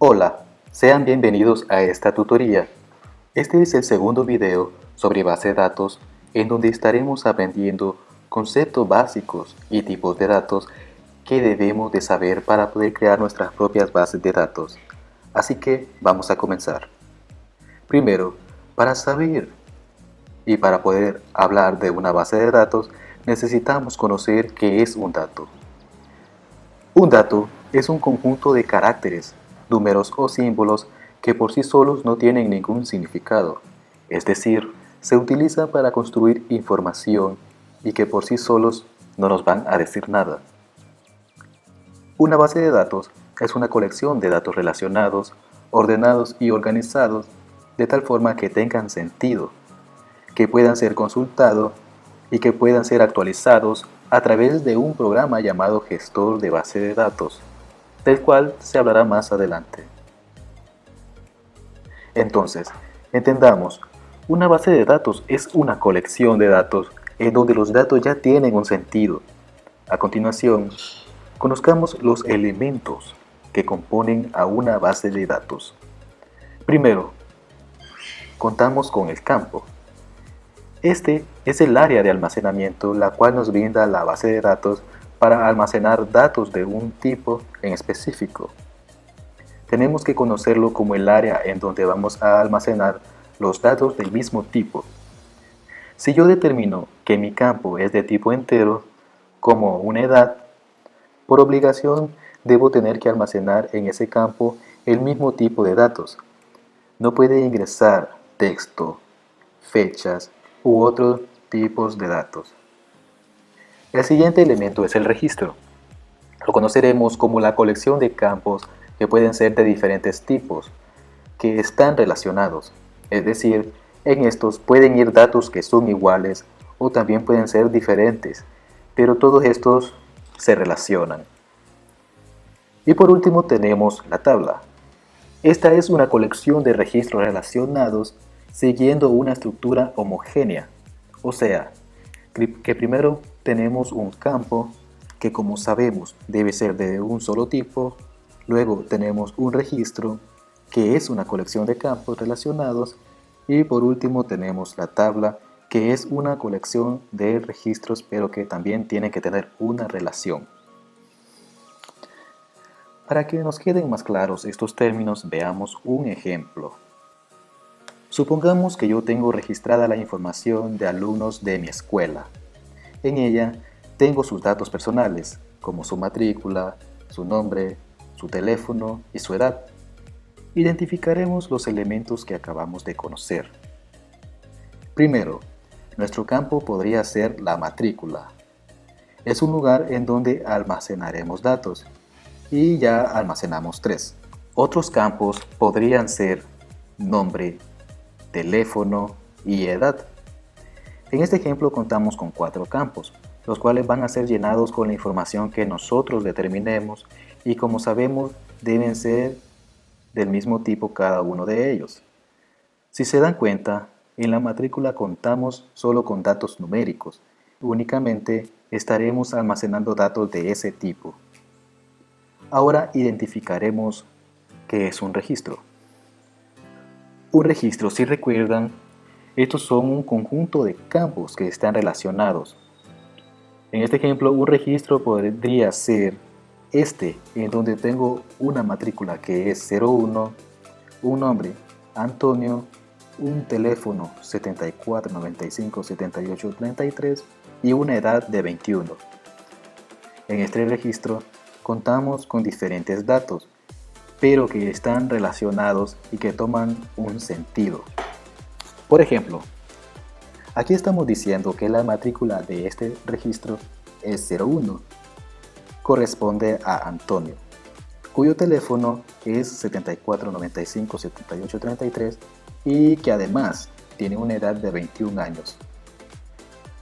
Hola, sean bienvenidos a esta tutoría. Este es el segundo video sobre base de datos en donde estaremos aprendiendo conceptos básicos y tipos de datos que debemos de saber para poder crear nuestras propias bases de datos. Así que vamos a comenzar. Primero, para saber y para poder hablar de una base de datos, necesitamos conocer qué es un dato. Un dato es un conjunto de caracteres, números o símbolos que por sí solos no tienen ningún significado, es decir, se utiliza para construir información y que por sí solos no nos van a decir nada. Una base de datos es una colección de datos relacionados, ordenados y organizados de tal forma que tengan sentido, que puedan ser consultados y que puedan ser actualizados a través de un programa llamado gestor de base de datos, del cual se hablará más adelante. Entonces, entendamos, una base de datos es una colección de datos en donde los datos ya tienen un sentido. A continuación, conozcamos los elementos que componen a una base de datos. Primero, contamos con el campo. Este es el área de almacenamiento la cual nos brinda la base de datos para almacenar datos de un tipo en específico. Tenemos que conocerlo como el área en donde vamos a almacenar los datos del mismo tipo. Si yo determino que mi campo es de tipo entero, como una edad, por obligación debo tener que almacenar en ese campo el mismo tipo de datos. No puede ingresar texto, fechas u otros tipos de datos. El siguiente elemento es el registro. Lo conoceremos como la colección de campos que pueden ser de diferentes tipos, que están relacionados. Es decir, en estos pueden ir datos que son iguales o también pueden ser diferentes, pero todos estos se relacionan. Y por último tenemos la tabla. Esta es una colección de registros relacionados siguiendo una estructura homogénea, o sea, que primero tenemos un campo que, como sabemos, debe ser de un solo tipo. Luego tenemos un registro que es una colección de campos relacionados y por último tenemos la tabla que es una colección de registros pero que también tiene que tener una relación. Para que nos queden más claros estos términos, veamos un ejemplo. Supongamos que yo tengo registrada la información de alumnos de mi escuela. En ella tengo sus datos personales, como su matrícula, su nombre, su teléfono y su edad. Identificaremos los elementos que acabamos de conocer. Primero, nuestro campo podría ser la matrícula. Es un lugar en donde almacenaremos datos y ya almacenamos 3. Otros campos podrían ser nombre, teléfono y edad. En este ejemplo contamos con 4 campos, los cuales van a ser llenados con la información que nosotros determinemos y como sabemos deben ser del mismo tipo cada uno de ellos. Si se dan cuenta, en la matrícula contamos solo con datos numéricos, únicamente estaremos almacenando datos de ese tipo. Ahora identificaremos qué es un registro. Un registro, si recuerdan, estos son un conjunto de campos que están relacionados. En este ejemplo, un registro podría ser en donde tengo una matrícula que es 01, un nombre, Antonio, un teléfono 74 95 78 33 y una edad de 21. En este registro contamos con diferentes datos, pero que están relacionados y que toman un sentido. Por ejemplo, aquí estamos diciendo que la matrícula de este registro es 01, corresponde a Antonio, cuyo teléfono es 74 95 78 33 y que además tiene una edad de 21 años.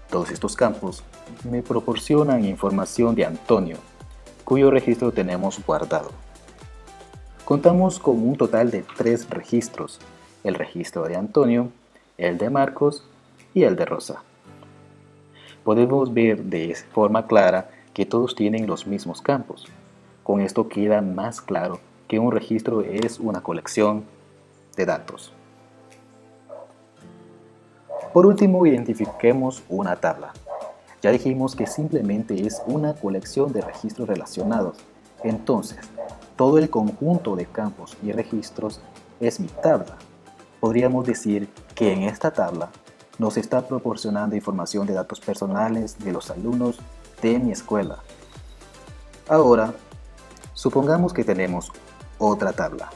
Todos estos campos me proporcionan información de Antonio, cuyo registro tenemos guardado. Contamos con un total de 3 registros, el registro de Antonio, el de Marcos y el de Rosa. Podemos ver de forma clara que todos tienen los mismos campos. Con esto queda más claro que un registro es una colección de datos. Por último, identifiquemos una tabla. Ya dijimos que simplemente es una colección de registros relacionados. Entonces, todo el conjunto de campos y registros es mi tabla. Podríamos decir que en esta tabla nos está proporcionando información de datos personales de los alumnos de mi escuela. Ahora, supongamos que tenemos otra tabla,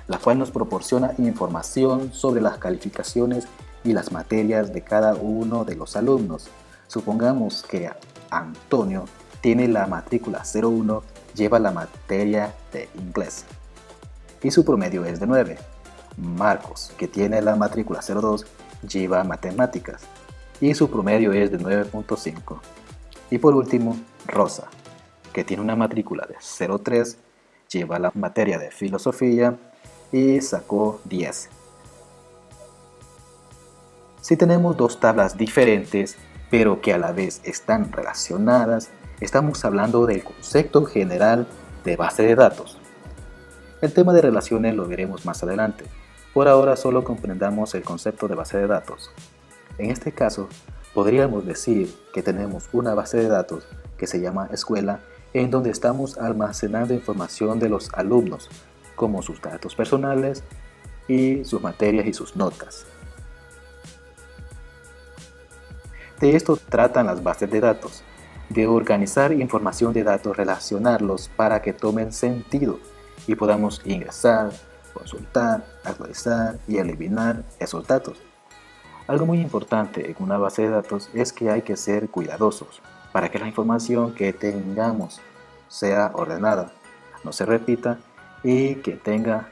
la cual nos proporciona información sobre las calificaciones y las materias de cada uno de los alumnos. Supongamos que Antonio tiene la matrícula 01, lleva la materia de inglés y su promedio es de 9. Marcos, que tiene la matrícula 02, lleva matemáticas y su promedio es de 9.5. Y por último, Rosa, que tiene una matrícula de 03, lleva la materia de filosofía y sacó 10. Si tenemos dos tablas diferentes, pero que a la vez están relacionadas, estamos hablando del concepto general de base de datos. El tema de relaciones lo veremos más adelante. Por ahora solo comprendamos el concepto de base de datos. En este caso, podríamos decir que tenemos una base de datos que se llama escuela, en donde estamos almacenando información de los alumnos, como sus datos personales y sus materias y sus notas. De esto tratan las bases de datos, de organizar información de datos, relacionarlos para que tomen sentido y podamos ingresar, consultar, actualizar y eliminar esos datos. Algo muy importante en una base de datos es que hay que ser cuidadosos para que la información que tengamos sea ordenada, no se repita y que tenga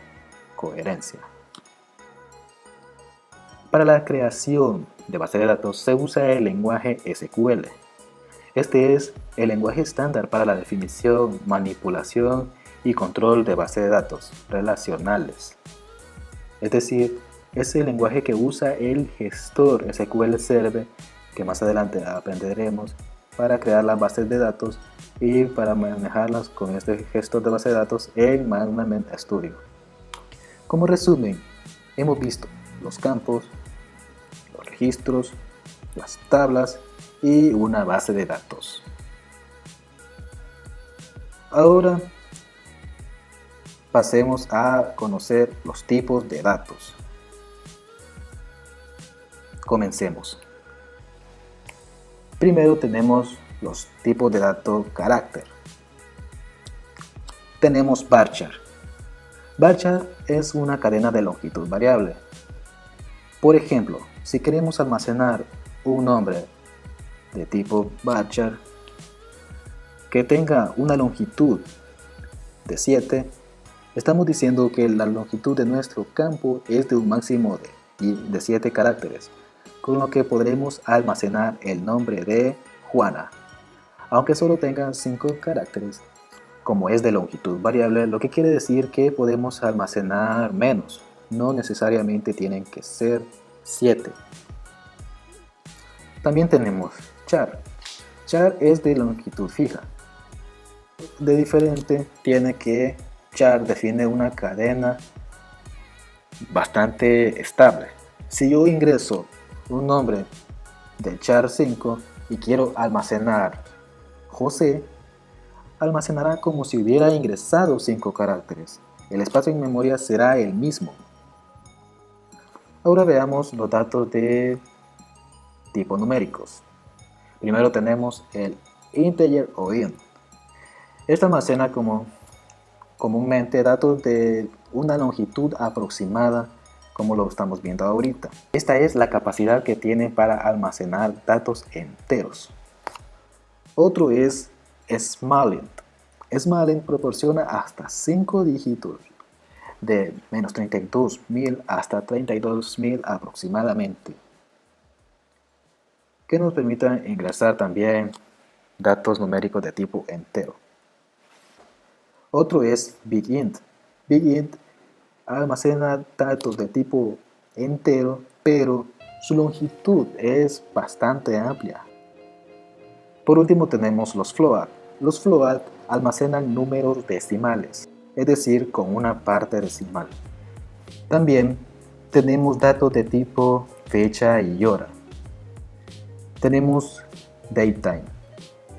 coherencia. Para la creación de base de datos se usa el lenguaje SQL. Este es el lenguaje estándar para la definición, manipulación y control de base de datos relacionales. Es decir, es el lenguaje que usa el gestor SQL Server, que más adelante aprenderemos, para crear las bases de datos y para manejarlas con este gestor de base de datos en Management Studio. Como resumen, hemos visto los campos, los registros, las tablas y una base de datos. Ahora pasemos a conocer los tipos de datos. Comencemos. Primero tenemos los tipos de datos carácter. Tenemos varchar. Varchar es una cadena de longitud variable. Por ejemplo, si queremos almacenar un nombre de tipo varchar que tenga una longitud de 7, estamos diciendo que la longitud de nuestro campo es de un máximo de 7 caracteres, con lo que podremos almacenar el nombre de Juana. Aunque solo tenga 5 caracteres, como es de longitud variable, lo que quiere decir que podemos almacenar menos, no necesariamente tienen que ser 7. También tenemos char. Char es de longitud fija. De diferente tiene que char define una cadena bastante estable. Si yo ingreso un nombre de char 5 y quiero almacenar José, almacenará como si hubiera ingresado 5 caracteres. El espacio en memoria será el mismo. Ahora veamos los datos de tipo numéricos. Primero tenemos el integer o int. Este almacena comúnmente datos de una longitud aproximada, como lo estamos viendo ahorita. Esta es la capacidad que tiene para almacenar datos enteros. Otro es smallint. Smallint proporciona hasta 5 dígitos, de menos 32.000 hasta 32.000 aproximadamente, que nos permitan ingresar también datos numéricos de tipo entero. Otro es bigint. Bigint almacena datos de tipo entero, pero su longitud es bastante amplia. Por último tenemos los float. Los float almacenan números decimales. es decir, con una parte decimal. También tenemos datos de tipo fecha y hora. Tenemos datetime.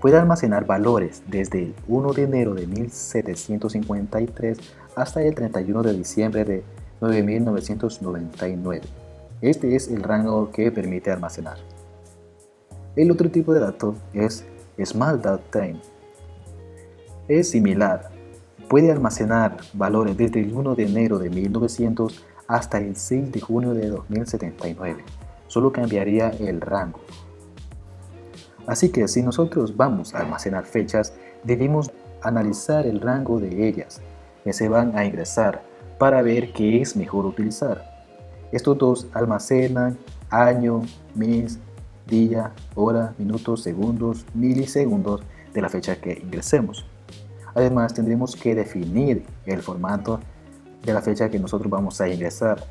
Puede almacenar valores desde el 1 de enero de 1753 hasta el 31 de diciembre de 9999. Este es el rango que permite almacenar. El otro tipo de dato es Small Datetime. Es similar. Puede almacenar valores desde el 1 de enero de 1900 hasta el 6 de junio de 2079. Solo cambiaría el rango. Así que si nosotros vamos a almacenar fechas, debemos analizar el rango de ellas que se van a ingresar para ver qué es mejor utilizar. Estos dos almacenan año, mes, día, hora, minutos, segundos, milisegundos de la fecha que ingresemos. Además, tendremos que definir el formato de la fecha que nosotros vamos a ingresar,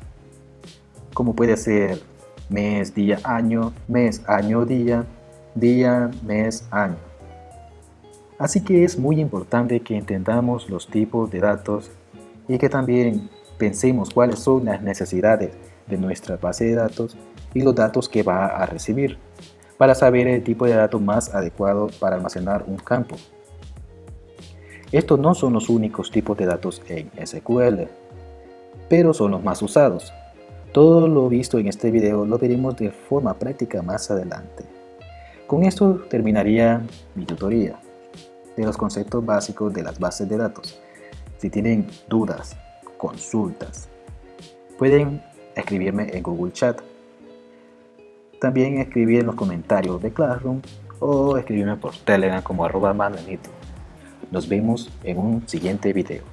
como puede ser mes, día, año, día, día, mes, año. Así que es muy importante que entendamos los tipos de datos y que también pensemos cuáles son las necesidades de nuestra base de datos y los datos que va a recibir, para saber el tipo de datos más adecuado para almacenar un campo. Estos no son los únicos tipos de datos en SQL, pero son los más usados. Todo lo visto en este video lo veremos de forma práctica más adelante. Con esto terminaría mi tutoría de los conceptos básicos de las bases de datos. Si tienen dudas, consultas, pueden escribirme en Google Chat. También escribir en los comentarios de Classroom o escribirme por Telegram como @manuelito. Nos vemos en un siguiente video.